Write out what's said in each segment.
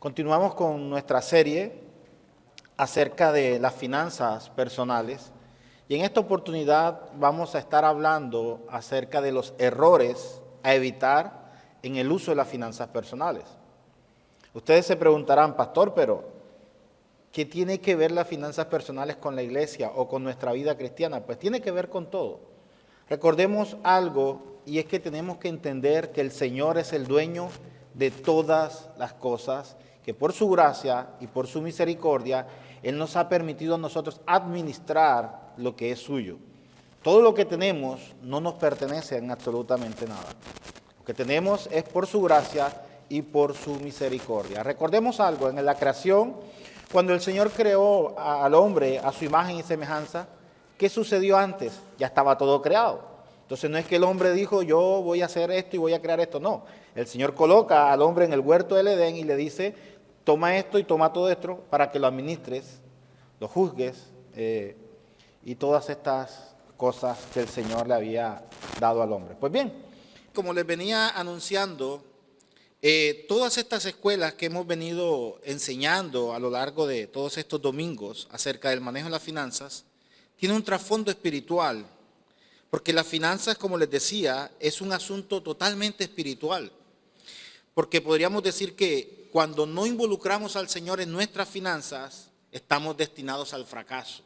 Continuamos con nuestra serie acerca de las finanzas personales y en esta oportunidad vamos a estar hablando acerca de los errores a evitar en el uso de las finanzas personales. Ustedes se preguntarán, pastor, pero ¿qué tiene que ver las finanzas personales con la iglesia o con nuestra vida cristiana? Pues tiene que ver con todo. Recordemos algo y es que tenemos que entender que el Señor es el dueño de todas las cosas, que por su gracia y por su misericordia, Él nos ha permitido a nosotros administrar lo que es suyo. Todo lo que tenemos no nos pertenece en absolutamente nada. Lo que tenemos es por su gracia y por su misericordia. Recordemos algo, en la creación, cuando el Señor creó al hombre a su imagen y semejanza, ¿qué sucedió antes? Ya estaba todo creado. Entonces no es que el hombre dijo, yo voy a hacer esto y voy a crear esto, no. El Señor coloca al hombre en el huerto del Edén y le dice, toma esto y toma todo esto para que lo administres, lo juzgues y todas estas cosas que el Señor le había dado al hombre. Pues bien, como les venía anunciando, todas estas escuelas que hemos venido enseñando a lo largo de todos estos domingos acerca del manejo de las finanzas, tienen un trasfondo espiritual, porque las finanzas, como les decía, es un asunto totalmente espiritual, porque podríamos decir que cuando no involucramos al Señor en nuestras finanzas, estamos destinados al fracaso.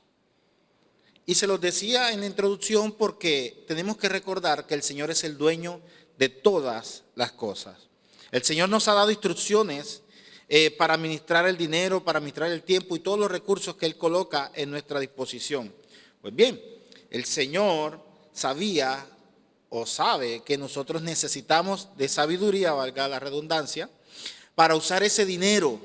Y se los decía en la introducción porque tenemos que recordar que el Señor es el dueño de todas las cosas. El Señor nos ha dado instrucciones para administrar el dinero, para administrar el tiempo y todos los recursos que Él coloca en nuestra disposición. Pues bien, el Señor sabía o sabe que nosotros necesitamos de sabiduría, valga la redundancia, para usar ese dinero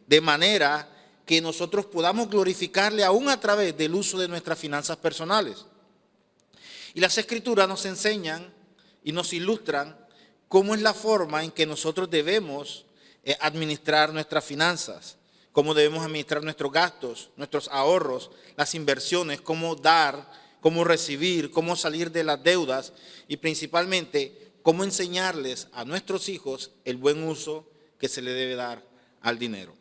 de manera que nosotros podamos glorificarle aún a través del uso de nuestras finanzas personales. Y las Escrituras nos enseñan y nos ilustran cómo es la forma en que nosotros debemos administrar nuestras finanzas, cómo debemos administrar nuestros gastos, nuestros ahorros, las inversiones, cómo dar, cómo recibir, cómo salir de las deudas y principalmente cómo enseñarles a nuestros hijos el buen uso que se le debe dar al dinero.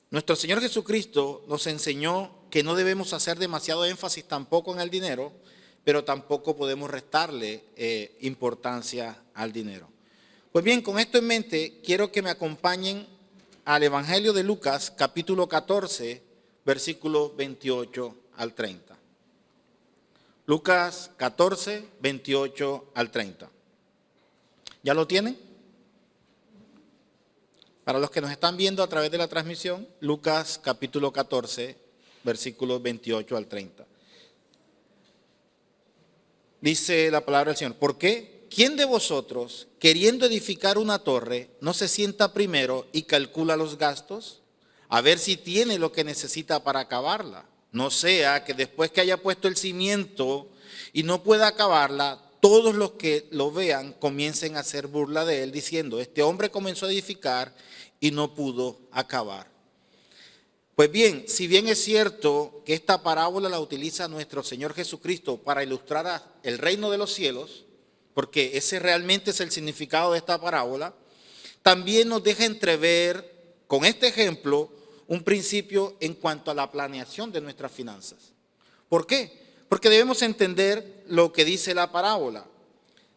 Nuestro Señor Jesucristo nos enseñó que no debemos hacer demasiado énfasis tampoco en el dinero, pero tampoco podemos restarle importancia al dinero. Pues bien, con esto en mente, quiero que me acompañen al Evangelio de Lucas, capítulo 14, versículos 28 al 30. Lucas 14, 28 al 30. ¿Ya lo tienen? Para los que nos están viendo a través de la transmisión, Lucas capítulo 14, versículos 28 al 30. Dice la palabra del Señor, ¿por qué? ¿Quién de vosotros, queriendo edificar una torre, no se sienta primero y calcula los gastos? A ver si tiene lo que necesita para acabarla. No sea que después que haya puesto el cimiento y no pueda acabarla, todos los que lo vean comiencen a hacer burla de él, diciendo, este hombre comenzó a edificar y no pudo acabar. Pues bien, si bien es cierto que esta parábola la utiliza nuestro Señor Jesucristo para ilustrar el reino de los cielos, porque ese realmente es el significado de esta parábola, también nos deja entrever con este ejemplo un principio en cuanto a la planeación de nuestras finanzas. ¿Por qué? Porque debemos entender lo que dice la parábola.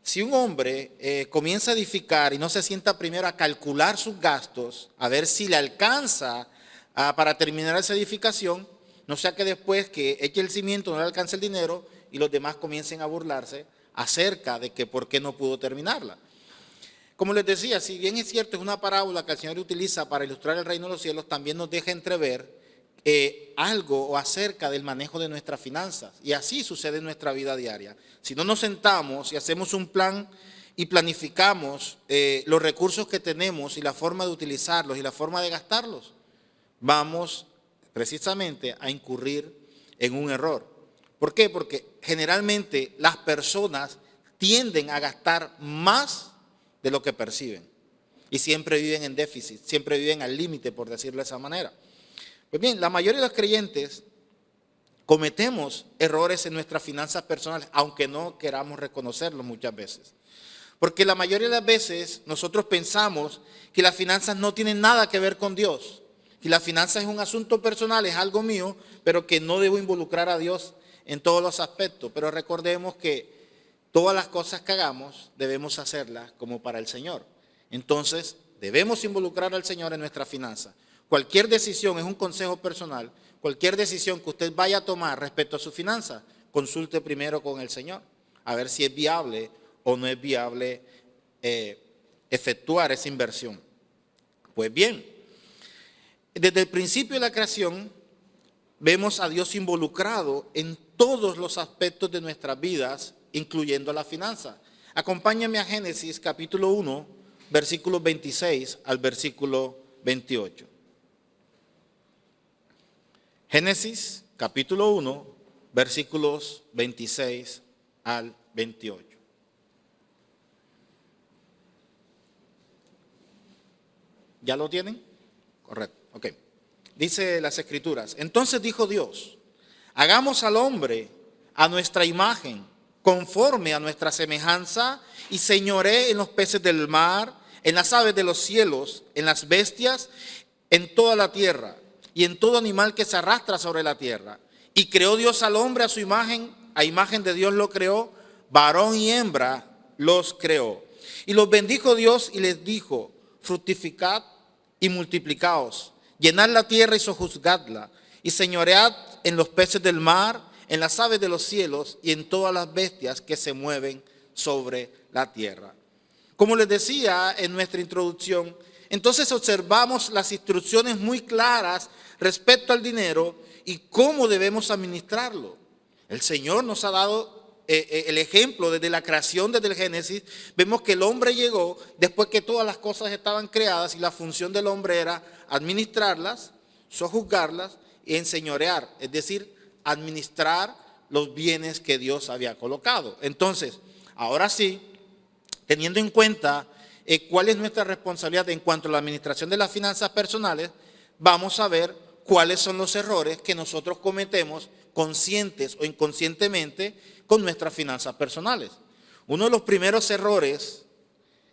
Si un hombre comienza a edificar y no se sienta primero a calcular sus gastos, a ver si le alcanza para terminar esa edificación, no sea que después que eche el cimiento no le alcance el dinero y los demás comiencen a burlarse acerca de que por qué no pudo terminarla. Como les decía, si bien es cierto, es una parábola que el Señor utiliza para ilustrar el reino de los cielos, también nos deja entrever algo o acerca del manejo de nuestras finanzas. Y así sucede en nuestra vida diaria. Si no nos sentamos y hacemos un plan y planificamos los recursos que tenemos y la forma de utilizarlos y la forma de gastarlos, vamos precisamente a incurrir en un error. ¿Por qué? Porque generalmente las personas tienden a gastar más de lo que perciben y siempre viven en déficit, siempre viven al límite, por decirlo de esa manera. Pues bien, la mayoría de los creyentes cometemos errores en nuestras finanzas personales, aunque no queramos reconocerlo muchas veces. Porque la mayoría de las veces nosotros pensamos que las finanzas no tienen nada que ver con Dios. Que las finanzas es un asunto personal, es algo mío, pero que no debo involucrar a Dios en todos los aspectos. Pero recordemos que todas las cosas que hagamos debemos hacerlas como para el Señor. Entonces debemos involucrar al Señor en nuestra finanza. Cualquier decisión, es un consejo personal, cualquier decisión que usted vaya a tomar respecto a su finanza, consulte primero con el Señor, a ver si es viable o no es viable efectuar esa inversión. Pues bien, desde el principio de la creación vemos a Dios involucrado en todos los aspectos de nuestras vidas, incluyendo la finanza. Acompáñame a Génesis capítulo 1, versículos 26 al versículo 28. Génesis capítulo 1, versículos 26 al 28. ¿Ya lo tienen? Correcto, ok. Dice las Escrituras: entonces dijo Dios, hagamos al hombre a nuestra imagen, conforme a nuestra semejanza, y señoree en los peces del mar, en las aves de los cielos, en las bestias, en toda la tierra, y en todo animal que se arrastra sobre la tierra. Y creó Dios al hombre a su imagen, a imagen de Dios lo creó, varón y hembra los creó. Y los bendijo Dios y les dijo: fructificad y multiplicaos, llenad la tierra y sojuzgadla, y señoread en los peces del mar, en las aves de los cielos y en todas las bestias que se mueven sobre la tierra. Como les decía en nuestra introducción, entonces observamos las instrucciones muy claras respecto al dinero y cómo debemos administrarlo. El Señor nos ha dado el ejemplo desde la creación, desde el Génesis. Vemos que el hombre llegó después que todas las cosas estaban creadas y la función del hombre era administrarlas, sojuzgarlas y enseñorear, es decir, administrar los bienes que Dios había colocado. Entonces, ahora sí, teniendo en cuenta cuál es nuestra responsabilidad en cuanto a la administración de las finanzas personales, vamos a ver cuáles son los errores que nosotros cometemos conscientes o inconscientemente con nuestras finanzas personales. Uno de los primeros errores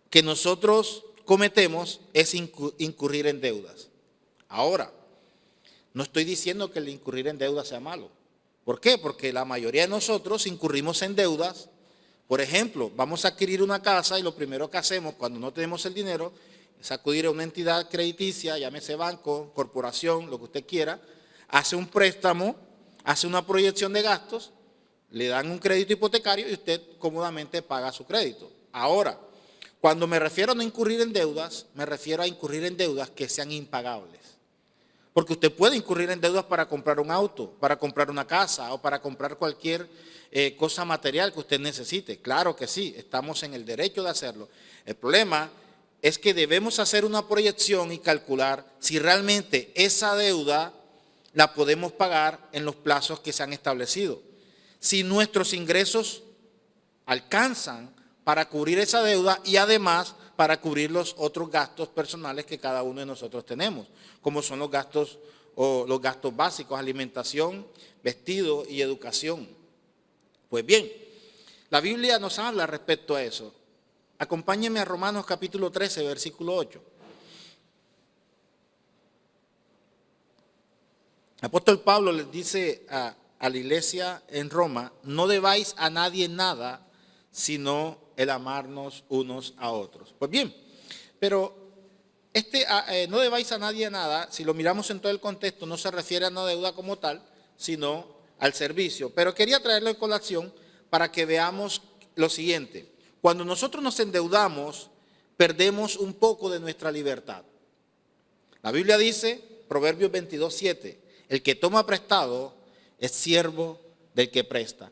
que nosotros cometemos es incurrir en deudas. Ahora, no estoy diciendo que el incurrir en deudas sea malo. ¿Por qué? Porque la mayoría de nosotros incurrimos en deudas. Por ejemplo, vamos a adquirir una casa y lo primero que hacemos cuando no tenemos el dinero es acudir a una entidad crediticia, llámese banco, corporación, lo que usted quiera, hace un préstamo, hace una proyección de gastos, le dan un crédito hipotecario y usted cómodamente paga su crédito. Ahora, cuando me refiero a no incurrir en deudas, me refiero a incurrir en deudas que sean impagables. Porque usted puede incurrir en deudas para comprar un auto, para comprar una casa o para comprar cualquier cosa material que usted necesite. Claro que sí, estamos en el derecho de hacerlo. El problema es que debemos hacer una proyección y calcular si realmente esa deuda la podemos pagar en los plazos que se han establecido. Si nuestros ingresos alcanzan para cubrir esa deuda y además para cubrir los otros gastos personales que cada uno de nosotros tenemos, como son los gastos básicos, alimentación, vestido y educación. Pues bien, la Biblia nos habla respecto a eso. Acompáñenme a Romanos capítulo 13, versículo 8. El apóstol Pablo les dice a la iglesia en Roma: no debáis a nadie nada, sino el amarnos unos a otros. Pues bien, pero no debáis a nadie nada, si lo miramos en todo el contexto, no se refiere a una deuda como tal, sino al servicio. Pero quería traerlo en colación para que veamos lo siguiente. Cuando nosotros nos endeudamos, perdemos un poco de nuestra libertad. La Biblia dice, Proverbios 22:7, el que toma prestado es siervo del que presta.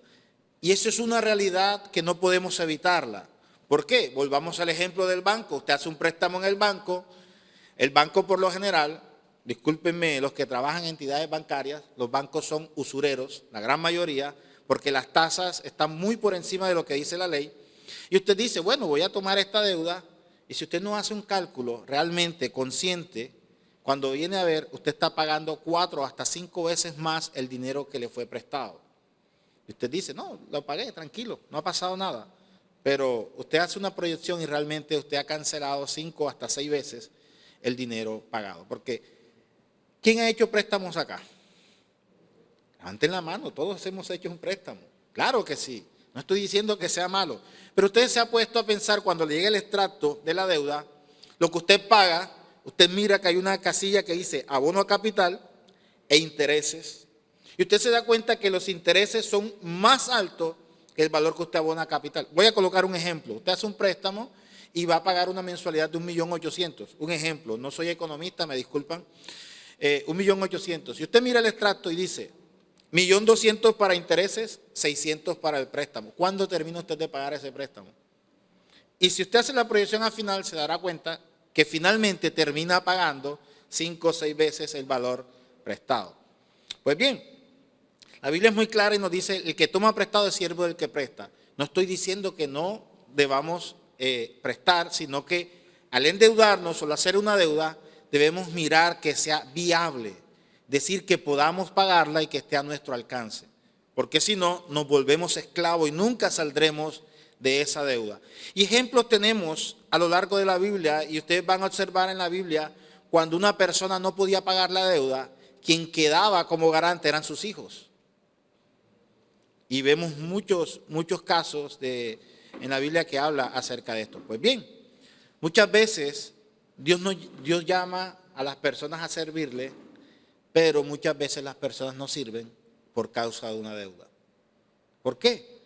Y eso es una realidad que no podemos evitarla. ¿Por qué? Volvamos al ejemplo del banco. Usted hace un préstamo en el banco por lo general, discúlpenme los que trabajan en entidades bancarias, los bancos son usureros, la gran mayoría, porque las tasas están muy por encima de lo que dice la ley. Y usted dice, bueno, voy a tomar esta deuda, y si usted no hace un cálculo realmente consciente, cuando viene a ver, usted está pagando 4 hasta 5 veces más el dinero que le fue prestado. Y usted dice, no, lo pagué, tranquilo, no ha pasado nada. pero usted hace una proyección y realmente usted ha cancelado 5 hasta 6 veces el dinero pagado. Porque, ¿quién ha hecho préstamos acá? Levanten la mano, todos hemos hecho un préstamo. Claro que sí, no estoy diciendo que sea malo. Pero usted se ha puesto a pensar cuando le llega el extracto de la deuda, lo que usted paga, usted mira que hay una casilla que dice abono a capital e intereses. Y usted se da cuenta que los intereses son más altos que el valor que usted abona a capital. Voy a colocar un ejemplo. Usted hace un préstamo y va a pagar una mensualidad de 1.800.000. Un ejemplo, no soy economista, me disculpan. 1.800.000. Si usted mira el extracto y dice 1.200.000 para intereses, 600 para el préstamo. ¿Cuándo termina usted de pagar ese préstamo? Y si usted hace la proyección al final, se dará cuenta que finalmente termina pagando 5 o 6 veces el valor prestado. Pues bien, la Biblia es muy clara y nos dice, el que toma prestado es siervo del que presta. No estoy diciendo que no debamos prestar, sino que al endeudarnos o al hacer una deuda, debemos mirar que sea viable, decir que podamos pagarla y que esté a nuestro alcance. Porque si no, nos volvemos esclavos y nunca saldremos de esa deuda. Y ejemplos tenemos a lo largo de la Biblia, y ustedes van a observar en la Biblia, cuando una persona no podía pagar la deuda, quien quedaba como garante eran sus hijos. Y vemos muchos casos en la Biblia que habla acerca de esto. Pues bien, muchas veces Dios llama a las personas a servirle, pero muchas veces las personas no sirven por causa de una deuda. ¿Por qué?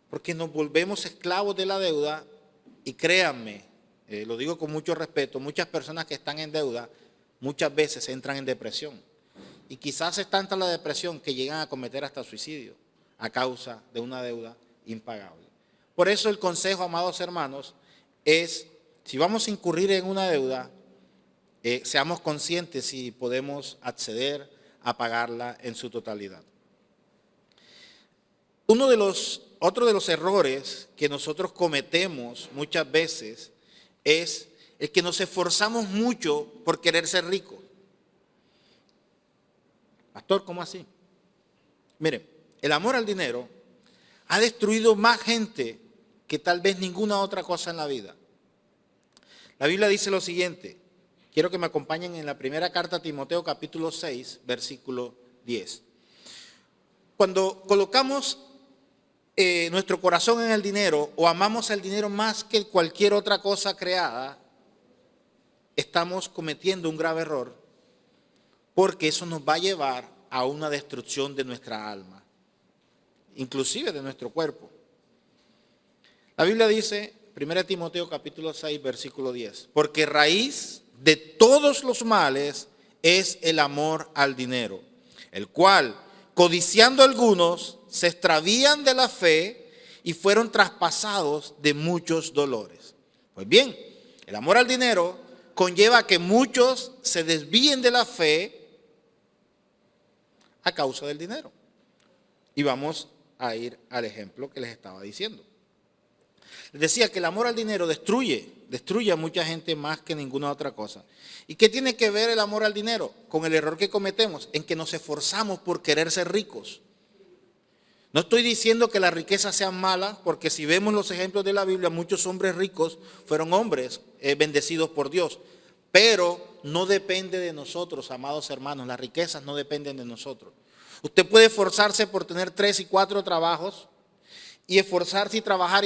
Porque nos volvemos esclavos de la deuda y créanme, lo digo con mucho respeto, muchas personas que están en deuda muchas veces entran en depresión. Y quizás es tanta la depresión que llegan a cometer hasta suicidio a causa de una deuda impagable. Por eso el consejo, amados hermanos, es, si vamos a incurrir en una deuda, seamos conscientes si podemos acceder a pagarla en su totalidad. Otro de los errores que nosotros cometemos muchas veces es el que nos esforzamos mucho por querer ser ricos. Pastor, ¿cómo así? Miren, el amor al dinero ha destruido más gente que tal vez ninguna otra cosa en la vida. La Biblia dice lo siguiente, quiero que me acompañen en la primera carta a Timoteo capítulo 6, versículo 10. Cuando colocamos nuestro corazón en el dinero o amamos el dinero más que cualquier otra cosa creada, estamos cometiendo un grave error, porque eso nos va a llevar a una destrucción de nuestra alma, inclusive de nuestro cuerpo. La Biblia dice, 1 Timoteo capítulo 6, versículo 10, porque raíz de todos los males es el amor al dinero, el cual, codiciando algunos, se extravían de la fe y fueron traspasados de muchos dolores. Pues bien, el amor al dinero conlleva a que muchos se desvíen de la fe a causa del dinero. Y vamos a ir al ejemplo que les estaba diciendo. Les decía que el amor al dinero destruye a mucha gente más que ninguna otra cosa. ¿Y qué tiene que ver el amor al dinero con el error que cometemos en que nos esforzamos por querer ser ricos? No estoy diciendo que las riquezas sean malas, porque si vemos los ejemplos de la Biblia, muchos hombres ricos fueron hombres bendecidos por Dios. Pero no depende de nosotros, amados hermanos, las riquezas no dependen de nosotros. Usted puede esforzarse por tener 3 y 4 trabajos y esforzarse y trabajar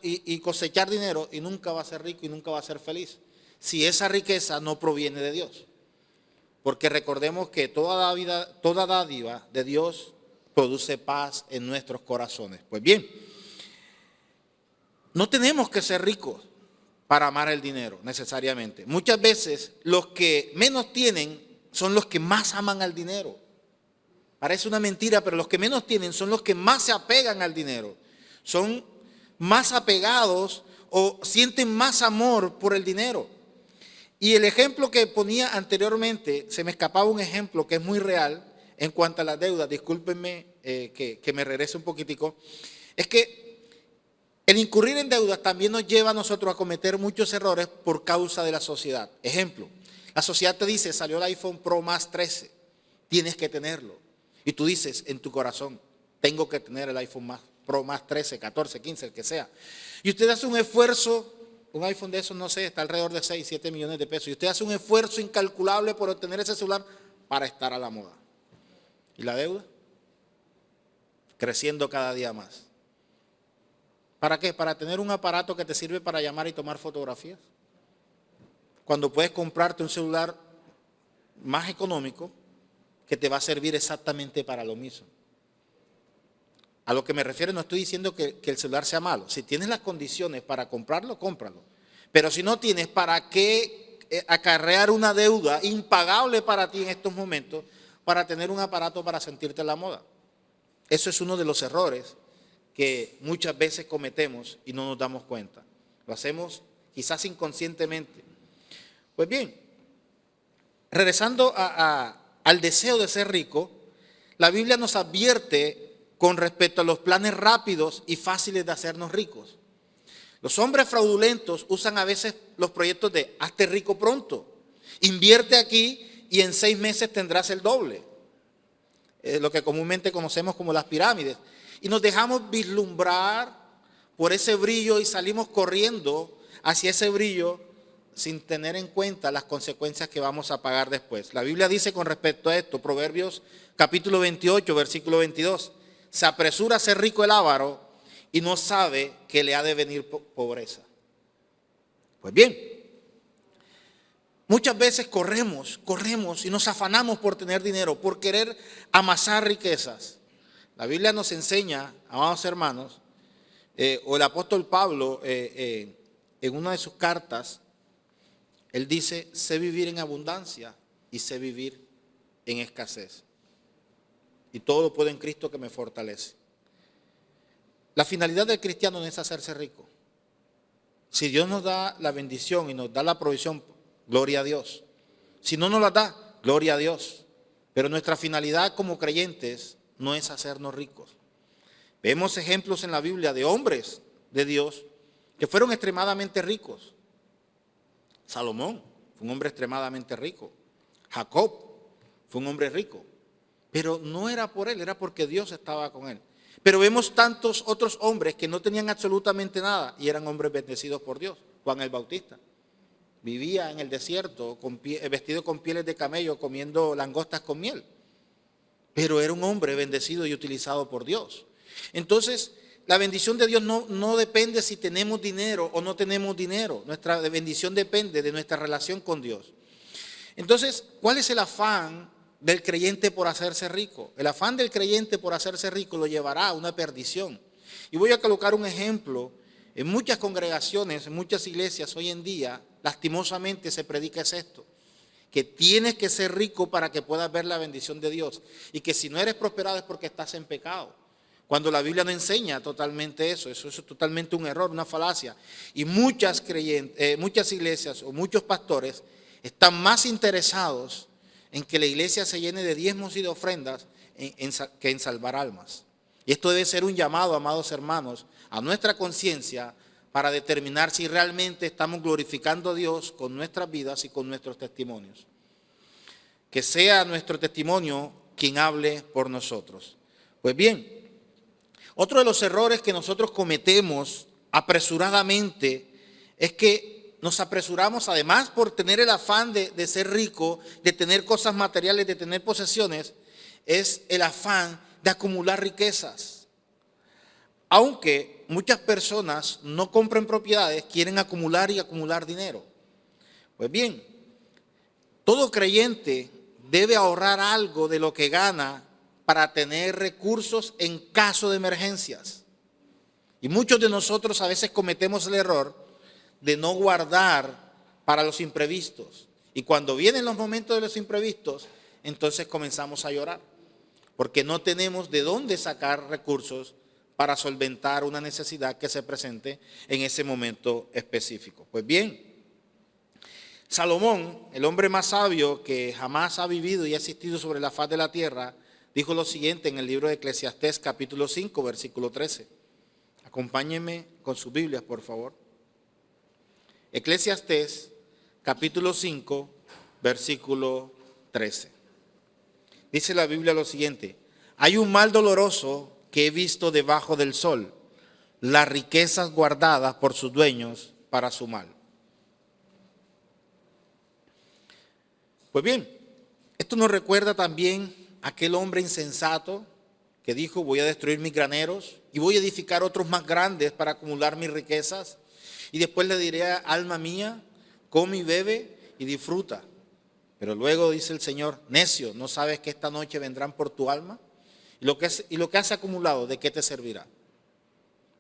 y cosechar dinero y nunca va a ser rico y nunca va a ser feliz, si esa riqueza no proviene de Dios. Porque recordemos que toda dádiva de Dios produce paz en nuestros corazones. Pues bien, no tenemos que ser ricos para amar el dinero necesariamente. Muchas veces los que menos tienen son los que más aman al dinero. Parece una mentira, pero los que menos tienen son los que más se apegan al dinero. Son más apegados o sienten más amor por el dinero. Y el ejemplo que ponía anteriormente, se me escapaba un ejemplo que es muy real en cuanto a las deudas. Discúlpenme que me regrese un poquitico. Es que el incurrir en deudas también nos lleva a nosotros a cometer muchos errores por causa de la sociedad. Ejemplo, la sociedad te dice, salió el iPhone Pro Max 13, tienes que tenerlo. Y tú dices en tu corazón, tengo que tener el iPhone Pro, más 13, 14, 15, el que sea. Y usted hace un esfuerzo, un iPhone de esos, no sé, está alrededor de 6, 7 millones de pesos. Y usted hace un esfuerzo incalculable por obtener ese celular para estar a la moda. ¿Y la deuda? Creciendo cada día más. ¿Para qué? Para tener un aparato que te sirve para llamar y tomar fotografías. Cuando puedes comprarte un celular más económico que te va a servir exactamente para lo mismo. A lo que me refiero, no estoy diciendo que el celular sea malo. Si tienes las condiciones para comprarlo, cómpralo. Pero si no tienes, ¿para qué acarrear una deuda impagable para ti en estos momentos para tener un aparato para sentirte a la moda? Eso es uno de los errores que muchas veces cometemos y no nos damos cuenta. Lo hacemos quizás inconscientemente. Pues bien, regresando al deseo de ser rico, la Biblia nos advierte con respecto a los planes rápidos y fáciles de hacernos ricos. Los hombres fraudulentos usan a veces los proyectos de hazte rico pronto, invierte aquí y en 6 meses tendrás el doble. Lo que comúnmente conocemos como las pirámides. Y nos dejamos vislumbrar por ese brillo y salimos corriendo hacia ese brillo sin tener en cuenta las consecuencias que vamos a pagar después. La Biblia dice con respecto a esto, Proverbios capítulo 28, versículo 22, se apresura a ser rico el avaro y no sabe que le ha de venir pobreza. Pues bien, muchas veces corremos y nos afanamos por tener dinero, por querer amasar riquezas. La Biblia nos enseña, amados hermanos, o el apóstol Pablo en una de sus cartas, él dice, sé vivir en abundancia y sé vivir en escasez. Y todo lo puedo en Cristo que me fortalece. La finalidad del cristiano no es hacerse rico. Si Dios nos da la bendición y nos da la provisión, gloria a Dios. Si no nos la da, gloria a Dios. Pero nuestra finalidad como creyentes no es hacernos ricos. Vemos ejemplos en la Biblia de hombres de Dios que fueron extremadamente ricos. Salomón fue un hombre extremadamente rico. Jacob fue un hombre rico. Pero no era por él, era porque Dios estaba con él. Pero vemos tantos otros hombres que no tenían absolutamente nada y eran hombres bendecidos por Dios. Juan el Bautista vivía en el desierto vestido con pieles de camello, comiendo langostas con miel. Pero era un hombre bendecido y utilizado por Dios. Entonces, la bendición de Dios no depende si tenemos dinero o no tenemos dinero. Nuestra bendición depende de nuestra relación con Dios. Entonces, ¿cuál es el afán del creyente por hacerse rico? El afán del creyente por hacerse rico lo llevará a una perdición. Y voy a colocar un ejemplo. En muchas congregaciones, en muchas iglesias hoy en día, lastimosamente se predica es esto: que tienes que ser rico para que puedas ver la bendición de Dios. Y que si no eres prosperado es porque estás en pecado. Cuando la Biblia no enseña totalmente eso es totalmente un error, una falacia. Y muchas iglesias o muchos pastores están más interesados en que la iglesia se llene de diezmos y de ofrendas que en salvar almas. Y esto debe ser un llamado, amados hermanos, a nuestra conciencia para determinar si realmente estamos glorificando a Dios con nuestras vidas y con nuestros testimonios. Que sea nuestro testimonio quien hable por nosotros. Pues bien, otro de los errores que nosotros cometemos apresuradamente es que nos apresuramos, además por tener el afán de ser rico, de tener cosas materiales, de tener posesiones, es el afán de acumular riquezas. Aunque muchas personas no compren propiedades, quieren acumular y acumular dinero. Pues bien, todo creyente debe ahorrar algo de lo que gana para tener recursos en caso de emergencias. Y muchos de nosotros a veces cometemos el error de no guardar para los imprevistos. Y cuando vienen los momentos de los imprevistos, entonces comenzamos a llorar, porque no tenemos de dónde sacar recursos para solventar una necesidad que se presente en ese momento específico. Pues bien, Salomón, el hombre más sabio que jamás ha vivido y ha existido sobre la faz de la tierra, dijo lo siguiente en el libro de Eclesiastés capítulo 5, versículo 13. Acompáñenme con sus Biblias, por favor. Eclesiastés capítulo 5, versículo 13. Dice la Biblia lo siguiente: hay un mal doloroso que he visto debajo del sol, las riquezas guardadas por sus dueños para su mal. Pues bien, esto nos recuerda también a aquel hombre insensato que dijo: voy a destruir mis graneros y voy a edificar otros más grandes para acumular mis riquezas. Y después le diré: alma mía, come y bebe y disfruta. Pero luego dice el Señor: necio, ¿no sabes que esta noche vendrán por tu alma? Y lo que has acumulado, ¿de qué te servirá?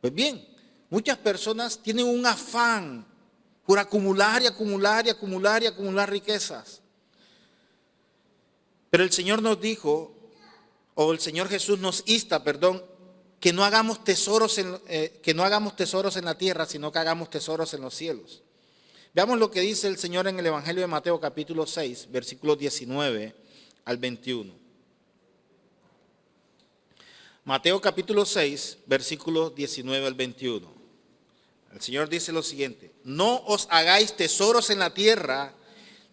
Pues bien, muchas personas tienen un afán por acumular y acumular y acumular y acumular riquezas. Pero el Señor nos dijo, o el Señor Jesús nos insta, que no hagamos tesoros en la tierra, sino que hagamos tesoros en los cielos. Veamos lo que dice el Señor en el Evangelio de Mateo capítulo 6, versículos 19 al 21. Mateo capítulo 6, versículos 19 al 21. El Señor dice lo siguiente: no os hagáis tesoros en la tierra,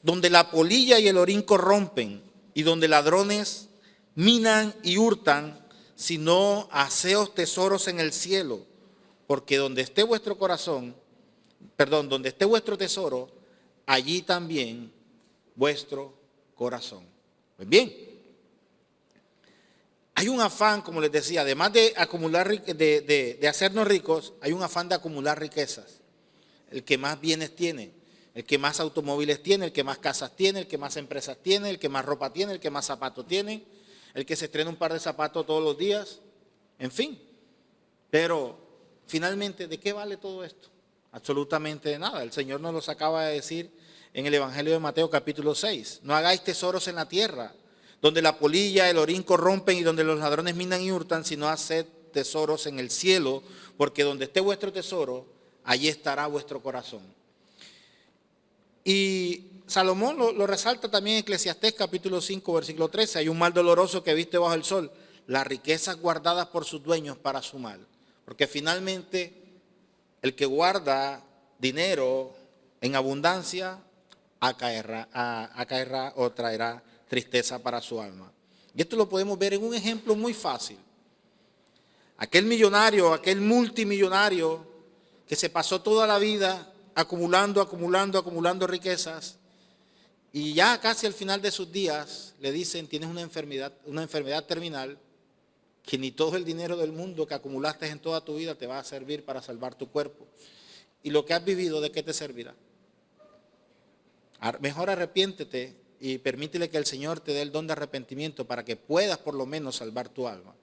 donde la polilla y el orín corrompen, y donde ladrones minan y hurtan, sino haceos tesoros en el cielo, porque donde esté vuestro tesoro, allí también vuestro corazón. Pues bien, hay un afán, como les decía, además de acumular, de hacernos ricos, hay un afán de acumular riquezas. El que más bienes tiene, el que más automóviles tiene, el que más casas tiene, el que más empresas tiene, el que más ropa tiene, el que más zapatos tiene, el que se estrena un par de zapatos todos los días, en fin. Pero finalmente, ¿de qué vale todo esto? Absolutamente de nada. El Señor nos los acaba de decir en el Evangelio de Mateo capítulo 6. No hagáis tesoros en la tierra, donde la polilla, el orín corrompen y donde los ladrones minan y hurtan, sino haced tesoros en el cielo, porque donde esté vuestro tesoro, allí estará vuestro corazón. Y Salomón lo resalta también en Eclesiastés capítulo 5, versículo 13. Hay un mal doloroso que viste bajo el sol, las riquezas guardadas por sus dueños para su mal. Porque finalmente el que guarda dinero en abundancia acaerá o traerá tristeza para su alma. Y esto lo podemos ver en un ejemplo muy fácil. Aquel millonario, aquel multimillonario que se pasó toda la vida acumulando riquezas, y ya casi al final de sus días le dicen: tienes una enfermedad terminal, que ni todo el dinero del mundo que acumulaste en toda tu vida te va a servir para salvar tu cuerpo. Y lo que has vivido, ¿de qué te servirá? Mejor arrepiéntete y permítele que el Señor te dé el don de arrepentimiento para que puedas por lo menos salvar tu alma.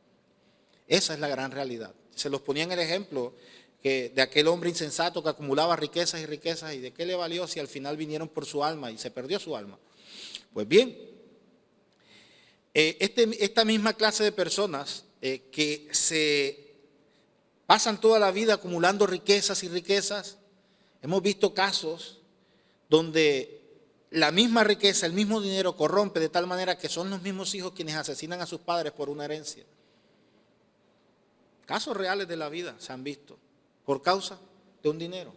Esa es la gran realidad. Se los ponía en el ejemplo de aquel hombre insensato que acumulaba riquezas y riquezas, y de qué le valió si al final vinieron por su alma y se perdió su alma. Pues bien, esta misma clase de personas que se pasan toda la vida acumulando riquezas y riquezas, hemos visto casos donde la misma riqueza, el mismo dinero corrompe de tal manera que son los mismos hijos quienes asesinan a sus padres por una herencia. Casos reales de la vida se han visto por causa de un dinero.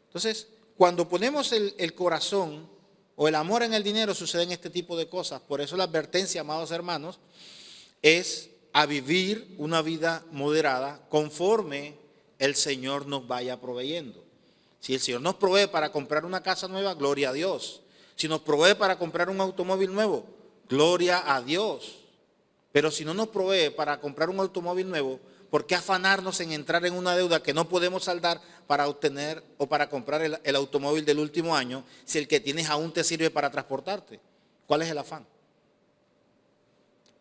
Entonces, cuando ponemos el corazón o el amor en el dinero, suceden este tipo de cosas. Por eso la advertencia, amados hermanos, es a vivir una vida moderada conforme el Señor nos vaya proveyendo. Si el Señor nos provee para comprar una casa nueva, gloria a Dios. Si nos provee para comprar un automóvil nuevo, gloria a Dios. Pero si no nos provee para comprar un automóvil nuevo, ¿por qué afanarnos en entrar en una deuda que no podemos saldar para obtener o para comprar el automóvil del último año, si el que tienes aún te sirve para transportarte? ¿Cuál es el afán?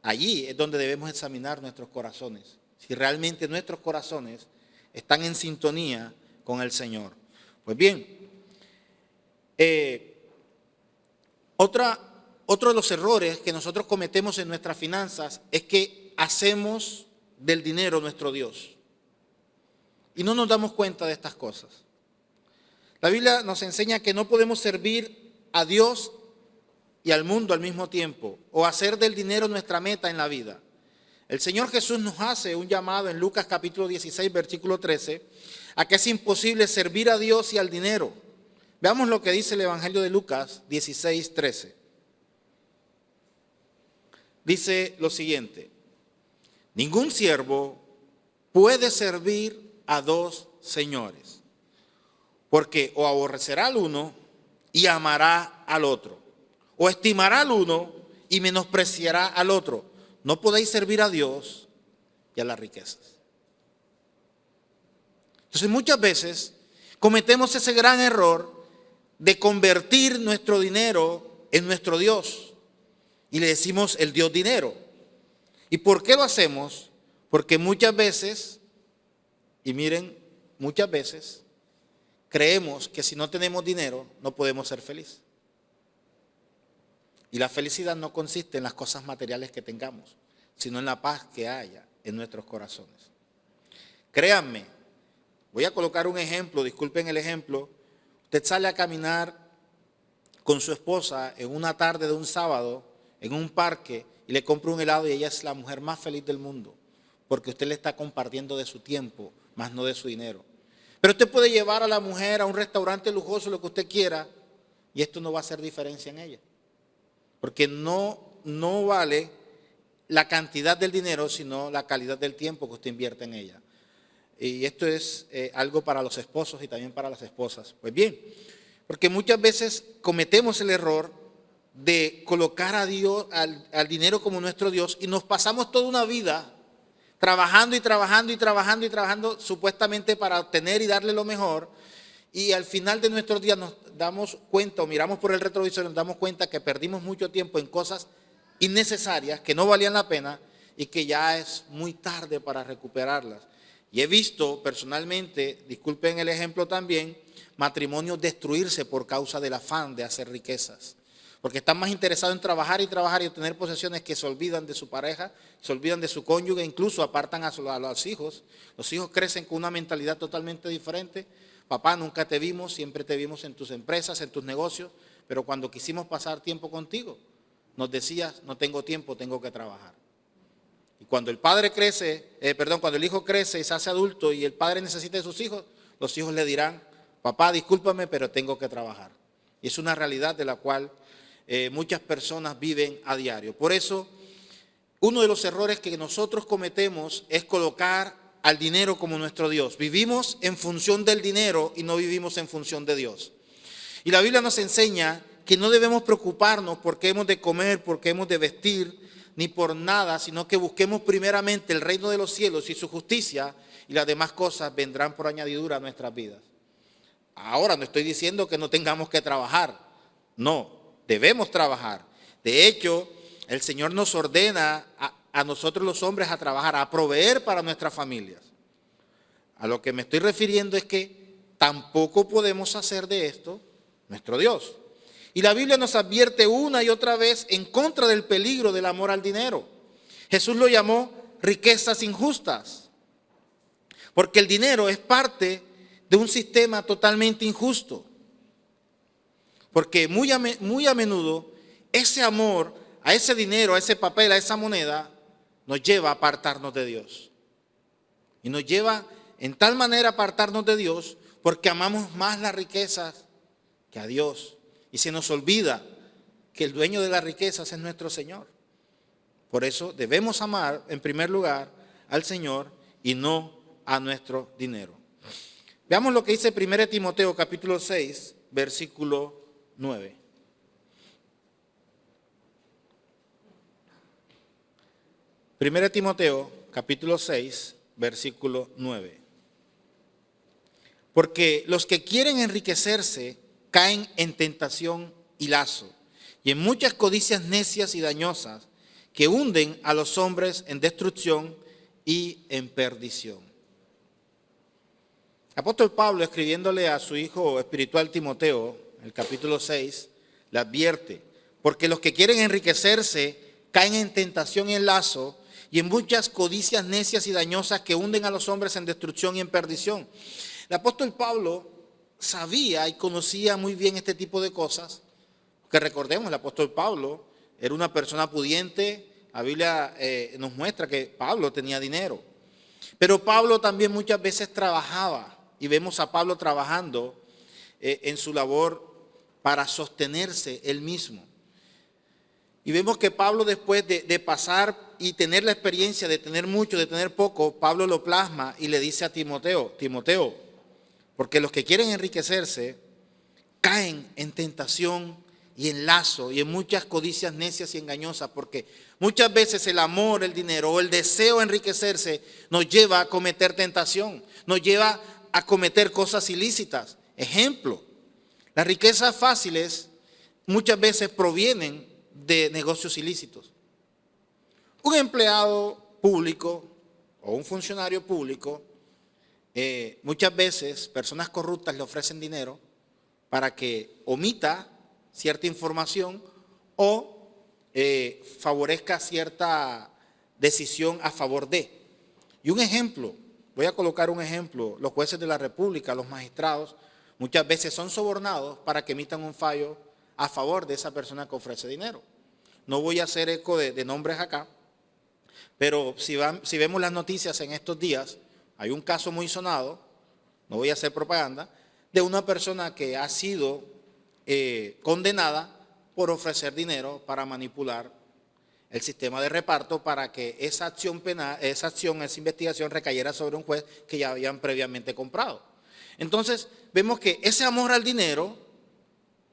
Allí es donde debemos examinar nuestros corazones, si realmente nuestros corazones están en sintonía con el Señor. Pues bien, otro de los errores que nosotros cometemos en nuestras finanzas es que hacemos del dinero nuestro Dios y no nos damos cuenta de estas cosas. La Biblia nos enseña que no podemos servir a Dios y al mundo al mismo tiempo, o hacer del dinero nuestra meta en la vida. El Señor Jesús nos hace un llamado en Lucas capítulo 16, versículo 13, a que es imposible servir a Dios y al dinero. Veamos lo que dice el Evangelio de Lucas 16, 13. Dice lo siguiente: Ningún siervo puede servir a dos señores, porque o aborrecerá al uno y amará al otro, o estimará al uno y menospreciará al otro. No podéis servir a Dios y a las riquezas. Entonces muchas veces cometemos ese gran error de convertir nuestro dinero en nuestro Dios y le decimos el Dios dinero. ¿Y por qué lo hacemos? Porque muchas veces, y miren, muchas veces creemos que si no tenemos dinero no podemos ser felices. Y la felicidad no consiste en las cosas materiales que tengamos, sino en la paz que haya en nuestros corazones. Créanme, voy a colocar un ejemplo, disculpen el ejemplo. Usted sale a caminar con su esposa en una tarde de un sábado en un parque y le compra un helado y ella es la mujer más feliz del mundo, porque usted le está compartiendo de su tiempo, más no de su dinero. Pero usted puede llevar a la mujer a un restaurante lujoso, lo que usted quiera, y esto no va a hacer diferencia en ella. Porque no vale la cantidad del dinero, sino la calidad del tiempo que usted invierte en ella. Y esto es algo para los esposos y también para las esposas. Pues bien, porque muchas veces cometemos el error de colocar a Dios, al dinero como nuestro Dios, y nos pasamos toda una vida trabajando y trabajando y trabajando y trabajando supuestamente para obtener y darle lo mejor, y al final de nuestros días nos damos cuenta o miramos por el retrovisor y nos damos cuenta que perdimos mucho tiempo en cosas innecesarias que no valían la pena y que ya es muy tarde para recuperarlas. Y he visto personalmente, disculpen el ejemplo también, matrimonios destruirse por causa del afán de hacer riquezas. Porque están más interesados en trabajar y trabajar y obtener posesiones que se olvidan de su pareja, se olvidan de su cónyuge, incluso apartan a los hijos. Los hijos crecen con una mentalidad totalmente diferente. Papá, nunca te vimos, siempre te vimos en tus empresas, en tus negocios, pero cuando quisimos pasar tiempo contigo, nos decías, no tengo tiempo, tengo que trabajar. Y cuando el padre cuando el hijo crece y se hace adulto y el padre necesita de sus hijos, los hijos le dirán, papá, discúlpame, pero tengo que trabajar. Y es una realidad de la cual muchas personas viven a diario. Por eso, uno de los errores que nosotros cometemos es colocar al dinero como nuestro Dios. Vivimos en función del dinero y no vivimos en función de Dios. Y la Biblia nos enseña que no debemos preocuparnos por qué hemos de comer, por qué hemos de vestir, ni por nada, sino que busquemos primeramente el reino de los cielos y su justicia, y las demás cosas vendrán por añadidura a nuestras vidas. Ahora no estoy diciendo que no tengamos que trabajar, no, debemos trabajar. De hecho, el Señor nos ordena a nosotros los hombres a trabajar, a proveer para nuestras familias. A lo que me estoy refiriendo es que tampoco podemos hacer de esto nuestro Dios. Y la Biblia nos advierte una y otra vez en contra del peligro del amor al dinero. Jesús lo llamó riquezas injustas, porque el dinero es parte de un sistema totalmente injusto. Porque muy a menudo ese amor a ese dinero, a ese papel, a esa moneda, nos lleva a apartarnos de Dios. Y nos lleva en tal manera a apartarnos de Dios porque amamos más las riquezas que a Dios. Y se nos olvida que el dueño de las riquezas es nuestro Señor. Por eso debemos amar en primer lugar al Señor y no a nuestro dinero. Veamos lo que dice 1 Timoteo capítulo 6, versículo 9. Primera Timoteo, capítulo 6, versículo 9. Porque los que quieren enriquecerse caen en tentación y lazo, y en muchas codicias necias y dañosas que hunden a los hombres en destrucción y en perdición. El apóstol Pablo, escribiéndole a su hijo espiritual Timoteo, en el capítulo 6, le advierte, porque los que quieren enriquecerse caen en tentación y en lazo, y en muchas codicias necias y dañosas que hunden a los hombres en destrucción y en perdición. El apóstol Pablo sabía y conocía muy bien este tipo de cosas, que recordemos, el apóstol Pablo era una persona pudiente. La Biblia nos muestra que Pablo tenía dinero, pero Pablo también muchas veces trabajaba, y vemos a Pablo trabajando en su labor para sostenerse él mismo. Y vemos que Pablo, después de pasar y tener la experiencia de tener mucho, de tener poco, Pablo lo plasma y le dice a Timoteo, Timoteo, porque los que quieren enriquecerse caen en tentación y en lazo y en muchas codicias necias y engañosas, porque muchas veces el amor, el dinero o el deseo de enriquecerse nos lleva a cometer tentación, nos lleva a cometer cosas ilícitas. Ejemplo, las riquezas fáciles muchas veces provienen de negocios ilícitos. Un empleado público o un funcionario público, muchas veces personas corruptas le ofrecen dinero para que omita cierta información o favorezca cierta decisión a favor de. Y un ejemplo, voy a colocar un ejemplo, los jueces de la República, los magistrados, muchas veces son sobornados para que emitan un fallo a favor de esa persona que ofrece dinero. No voy a hacer eco de nombres acá, pero si vemos las noticias en estos días, hay un caso muy sonado, no voy a hacer propaganda, de una persona que ha sido condenada por ofrecer dinero para manipular el sistema de reparto para que esa acción penal, esa investigación recayera sobre un juez que ya habían previamente comprado. Entonces, vemos que ese amor al dinero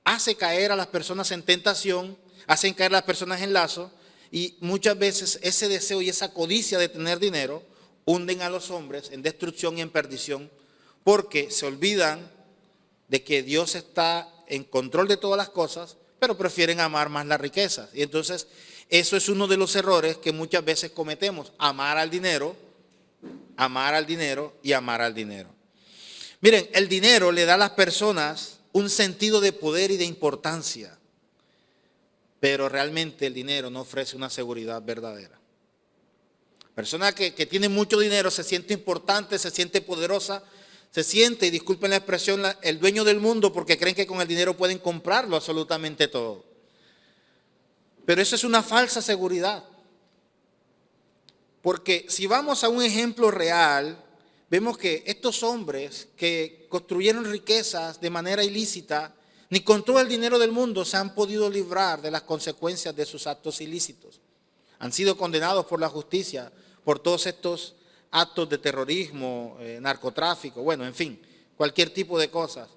hace caer a las personas en tentación, hacen caer a las personas en lazo, y muchas veces ese deseo y esa codicia de tener dinero hunden a los hombres en destrucción y en perdición, porque se olvidan de que Dios está en control de todas las cosas, pero prefieren amar más las riquezas. Y entonces eso es uno de los errores que muchas veces cometemos, amar al dinero y amar al dinero. Miren, el dinero le da a las personas un sentido de poder y de importancia, pero realmente el dinero no ofrece una seguridad verdadera. Persona que tiene mucho dinero se siente importante, se siente poderosa, se siente, y disculpen la expresión, el dueño del mundo, porque creen que con el dinero pueden comprarlo absolutamente todo. Pero eso es una falsa seguridad. Porque si vamos a un ejemplo real, vemos que estos hombres que construyeron riquezas de manera ilícita, ni con todo el dinero del mundo se han podido librar de las consecuencias de sus actos ilícitos. Han sido condenados por la justicia por todos estos actos de terrorismo, narcotráfico, bueno, en fin, cualquier tipo de cosas.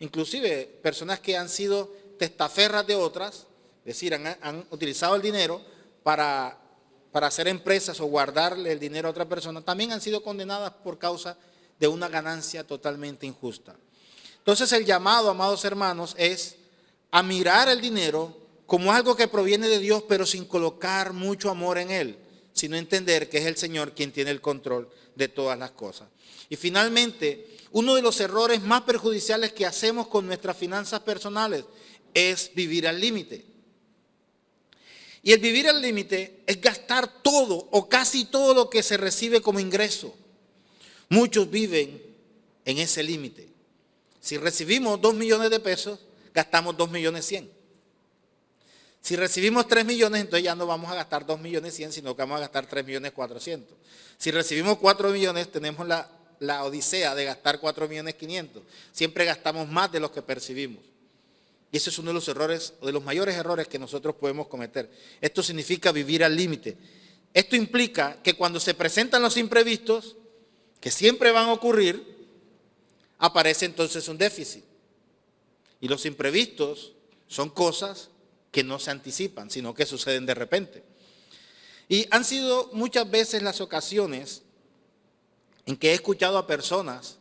Inclusive personas que han sido testaferras de otras, es decir, han utilizado el dinero para hacer empresas o guardarle el dinero a otra persona, también han sido condenadas por causa de una ganancia totalmente injusta. Entonces el llamado, amados hermanos, es a mirar el dinero como algo que proviene de Dios, pero sin colocar mucho amor en él, sino entender que es el Señor quien tiene el control de todas las cosas. Y finalmente, uno de los errores más perjudiciales que hacemos con nuestras finanzas personales es vivir al límite. Y el vivir al límite es gastar todo o casi todo lo que se recibe como ingreso. Muchos viven en ese límite. Si recibimos 2 millones de pesos, gastamos 2 millones 100. Si recibimos 3 millones, entonces ya no vamos a gastar 2 millones 100, sino que vamos a gastar 3 millones 400. Si recibimos 4 millones, tenemos la odisea de gastar 4 millones 500. Siempre gastamos más de lo que percibimos. Y ese es uno de los errores, o de los mayores errores que nosotros podemos cometer. Esto significa vivir al límite. Esto implica que cuando se presentan los imprevistos, que siempre van a ocurrir, aparece entonces un déficit. Y los imprevistos son cosas que no se anticipan, sino que suceden de repente. Y han sido muchas veces las ocasiones en que he escuchado a personas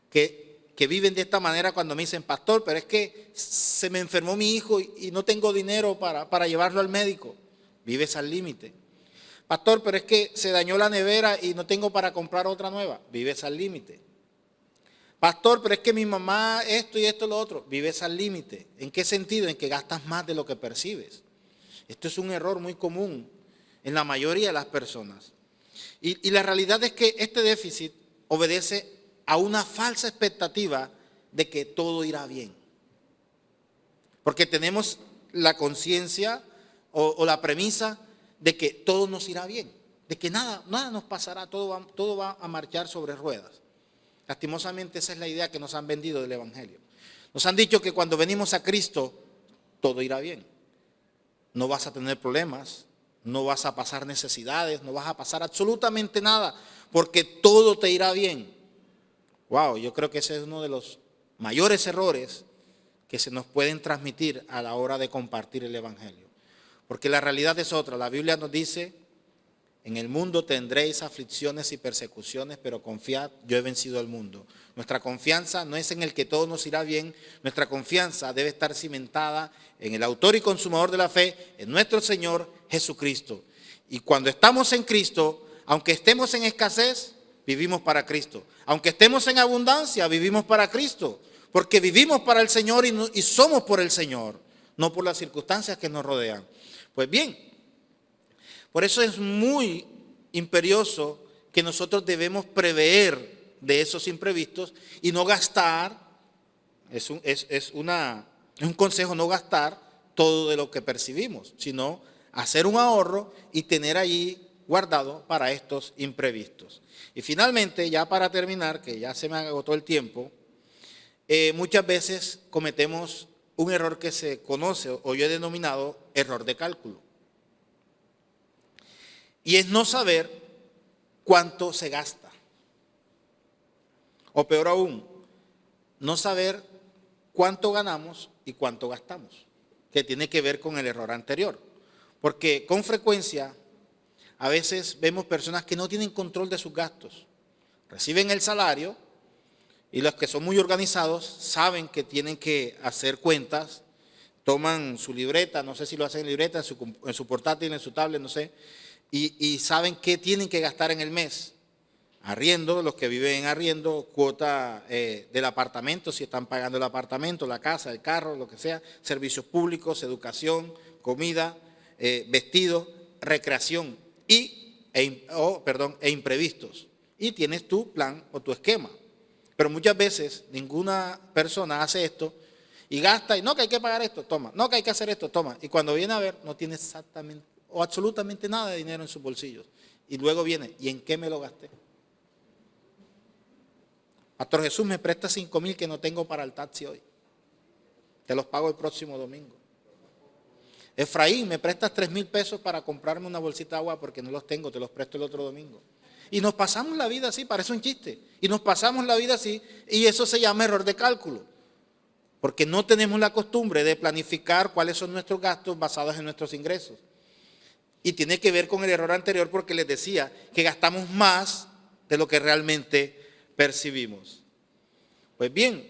que viven de esta manera cuando me dicen, pastor, pero es que se me enfermó mi hijo y no tengo dinero para llevarlo al médico. Vives al límite. Pastor, pero es que se dañó la nevera y no tengo para comprar otra nueva. Vives al límite. Pastor, pero es que mi mamá esto y esto y lo otro. Vives al límite. ¿En qué sentido? En que gastas más de lo que percibes. Esto es un error muy común en la mayoría de las personas. Y la realidad es que este déficit obedece a una falsa expectativa de que todo irá bien. Porque tenemos la conciencia o la premisa de que todo nos irá bien, de que nada nos pasará, todo va a marchar sobre ruedas. Lastimosamente esa es la idea que nos han vendido del Evangelio. Nos han dicho que cuando venimos a Cristo todo irá bien. No vas a tener problemas, no vas a pasar necesidades, no vas a pasar absolutamente nada, porque todo te irá bien. Wow, yo creo que ese es uno de los mayores errores que se nos pueden transmitir a la hora de compartir el Evangelio. Porque la realidad es otra. La Biblia nos dice, en el mundo tendréis aflicciones y persecuciones, pero confiad, yo he vencido al mundo. Nuestra confianza no es en el que todo nos irá bien, nuestra confianza debe estar cimentada en el autor y consumador de la fe, en nuestro Señor Jesucristo. Y cuando estamos en Cristo, aunque estemos en escasez, vivimos para Cristo. Aunque estemos en abundancia, vivimos para Cristo. Porque vivimos para el Señor y somos por el Señor, no por las circunstancias que nos rodean. Pues bien, por eso es muy imperioso que nosotros debemos prever de esos imprevistos y no gastar, es un consejo no gastar todo de lo que percibimos, sino hacer un ahorro y tener allí guardado para estos imprevistos. Y finalmente, ya para terminar, que ya se me agotó el tiempo, muchas veces cometemos un error que se conoce o yo he denominado error de cálculo. Y es no saber cuánto se gasta. O peor aún, no saber cuánto ganamos y cuánto gastamos, que tiene que ver con el error anterior. Porque con frecuencia, a veces vemos personas que no tienen control de sus gastos. Reciben el salario y los que son muy organizados saben que tienen que hacer cuentas, toman su libreta, no sé si lo hacen en libreta, en su portátil, en su tablet, no sé, y saben qué tienen que gastar en el mes. Arriendo, los que viven en arriendo, cuota del apartamento, si están pagando el apartamento, la casa, el carro, lo que sea, servicios públicos, educación, comida, vestido, recreación e imprevistos. Y tienes tu plan o tu esquema. Pero muchas veces ninguna persona hace esto y gasta y no que hay que pagar esto, toma, no que hay que hacer esto, toma. Y cuando viene a ver no tiene exactamente o absolutamente nada de dinero en sus bolsillos. Y luego viene, ¿y en qué me lo gasté? Pastor Jesús, me presta 5,000 que no tengo para el taxi hoy. Te los pago el próximo domingo. Efraín, me prestas 3,000 pesos para comprarme una bolsita de agua porque no los tengo, te los presto el otro domingo. Y nos pasamos la vida así, parece un chiste. Y nos pasamos la vida así y eso se llama error de cálculo. Porque no tenemos la costumbre de planificar cuáles son nuestros gastos basados en nuestros ingresos. Y tiene que ver con el error anterior porque les decía que gastamos más de lo que realmente percibimos. Pues bien,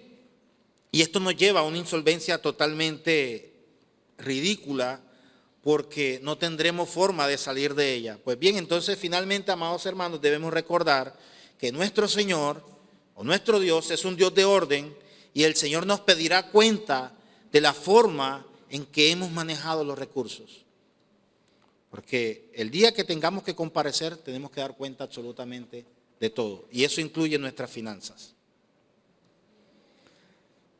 y esto nos lleva a una insolvencia totalmente ridícula porque no tendremos forma de salir de ella. Pues bien, entonces finalmente, amados hermanos, debemos recordar que nuestro Señor o nuestro Dios es un Dios de orden y el Señor nos pedirá cuenta de la forma en que hemos manejado los recursos. Porque el día que tengamos que comparecer tenemos que dar cuenta absolutamente de todo. Y eso incluye nuestras finanzas.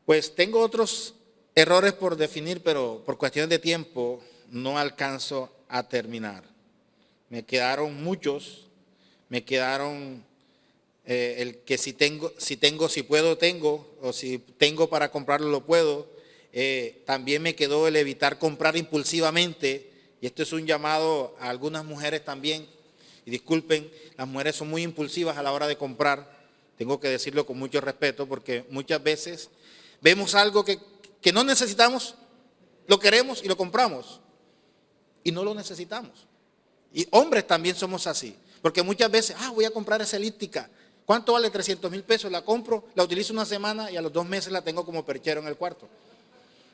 Pues tengo otros errores por definir, pero por cuestiones de tiempo no alcanzo a terminar. Me quedaron muchos. Me quedaron el que si puedo, tengo. O si tengo para comprarlo, lo puedo. También me quedó el evitar comprar impulsivamente. Y esto es un llamado a algunas mujeres también. Y disculpen, las mujeres son muy impulsivas a la hora de comprar. Tengo que decirlo con mucho respeto porque muchas veces vemos algo que no necesitamos, lo queremos y lo compramos. Y no lo necesitamos. Y hombres también somos así. Porque muchas veces, voy a comprar esa elíptica. ¿Cuánto vale? 300,000 pesos. La compro, la utilizo una semana y a los 2 meses la tengo como perchero en el cuarto.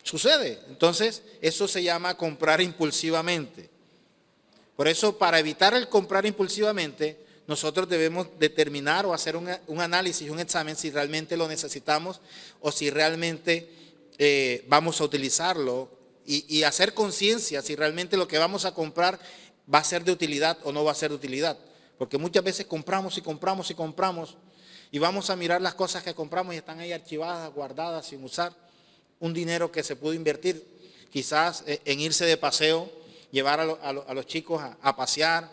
Sucede. Entonces, eso se llama comprar impulsivamente. Por eso, para evitar el comprar impulsivamente, nosotros debemos determinar o hacer un análisis, un examen si realmente lo necesitamos o si realmente vamos a utilizarlo y hacer conciencia si realmente lo que vamos a comprar va a ser de utilidad o no va a ser de utilidad. Porque muchas veces compramos y compramos y compramos y vamos a mirar las cosas que compramos y están ahí archivadas, guardadas, sin usar. Un dinero que se pudo invertir quizás en irse de paseo, llevar a los chicos a pasear,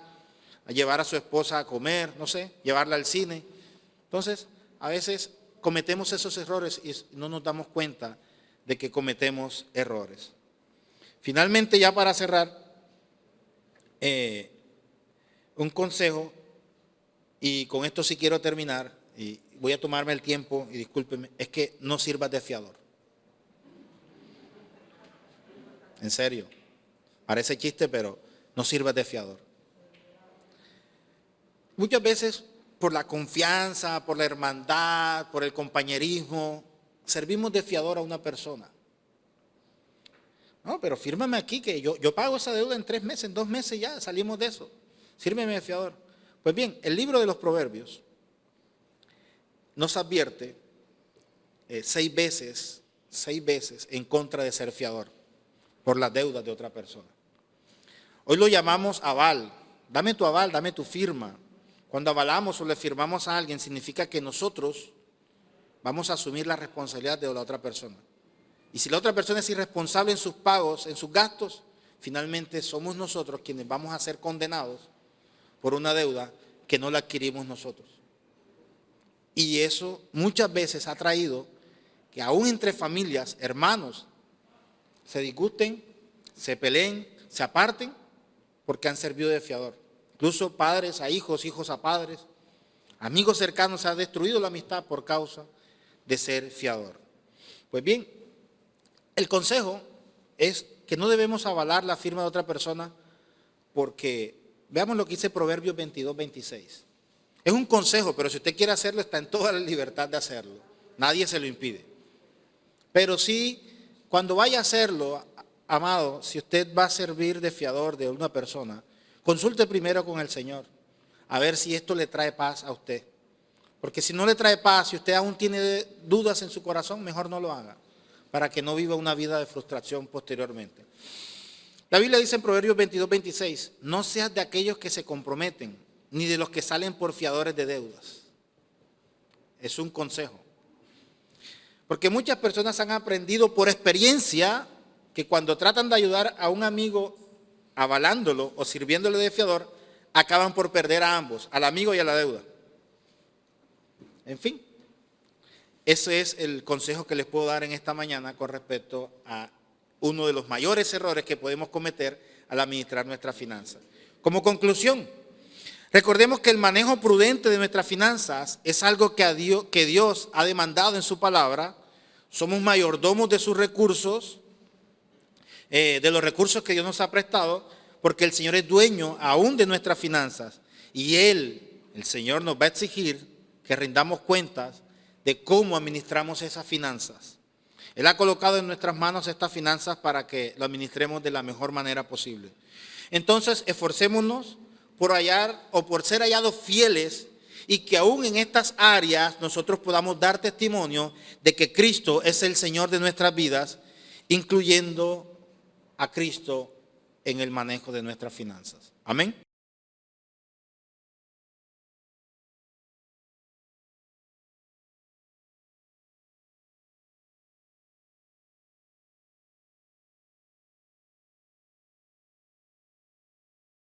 a llevar a su esposa a comer, no sé, llevarla al cine. Entonces, a veces cometemos esos errores y no nos damos cuenta de que cometemos errores. Finalmente, ya para cerrar, un consejo, y con esto sí quiero terminar, y voy a tomarme el tiempo, y discúlpenme, es que no sirvas de fiador. En serio, parece chiste, pero no sirvas de fiador. Muchas veces, por la confianza, por la hermandad, por el compañerismo, servimos de fiador a una persona. No, pero fírmame aquí que yo pago esa deuda en 3 meses, en 2 meses ya salimos de eso. Sírveme de fiador. Pues bien, el libro de los Proverbios nos advierte 6 veces en contra de ser fiador por las deudas de otra persona. Hoy lo llamamos aval. Dame tu aval, dame tu firma. Cuando avalamos o le firmamos a alguien, significa que nosotros vamos a asumir la responsabilidad de la otra persona. Y si la otra persona es irresponsable en sus pagos, en sus gastos, finalmente somos nosotros quienes vamos a ser condenados por una deuda que no la adquirimos nosotros. Y eso muchas veces ha traído que aún entre familias, hermanos, se disgusten, se peleen, se aparten, porque han servido de fiador. Incluso padres a hijos, hijos a padres, amigos cercanos, se ha destruido la amistad por causa de ser fiador. Pues bien, el consejo es que no debemos avalar la firma de otra persona porque, veamos lo que dice Proverbios 22, 26. Es un consejo, pero si usted quiere hacerlo, está en toda la libertad de hacerlo. Nadie se lo impide. Pero sí, cuando vaya a hacerlo, amado, si usted va a servir de fiador de una persona, consulte primero con el Señor, a ver si esto le trae paz a usted. Porque si no le trae paz, si usted aún tiene dudas en su corazón, mejor no lo haga, para que no viva una vida de frustración posteriormente. La Biblia dice en Proverbios 22, 26, no seas de aquellos que se comprometen, ni de los que salen por fiadores de deudas. Es un consejo. Porque muchas personas han aprendido por experiencia que cuando tratan de ayudar a un amigo avalándolo o sirviéndole de fiador, acaban por perder a ambos, al amigo y a la deuda. En fin, ese es el consejo que les puedo dar en esta mañana con respecto a uno de los mayores errores que podemos cometer al administrar nuestras finanzas. Como conclusión, recordemos que el manejo prudente de nuestras finanzas es algo que Dios ha demandado en su palabra. Somos mayordomos de sus recursos, de los recursos que Dios nos ha prestado, porque el Señor es dueño aún de nuestras finanzas. Y Él, el Señor, nos va a exigir que rindamos cuentas de cómo administramos esas finanzas. Él ha colocado en nuestras manos estas finanzas para que lo administremos de la mejor manera posible. Entonces, esforcémonos por hallar o por ser hallados fieles y que aún en estas áreas nosotros podamos dar testimonio de que Cristo es el Señor de nuestras vidas, incluyendo a Cristo en el manejo de nuestras finanzas. Amén.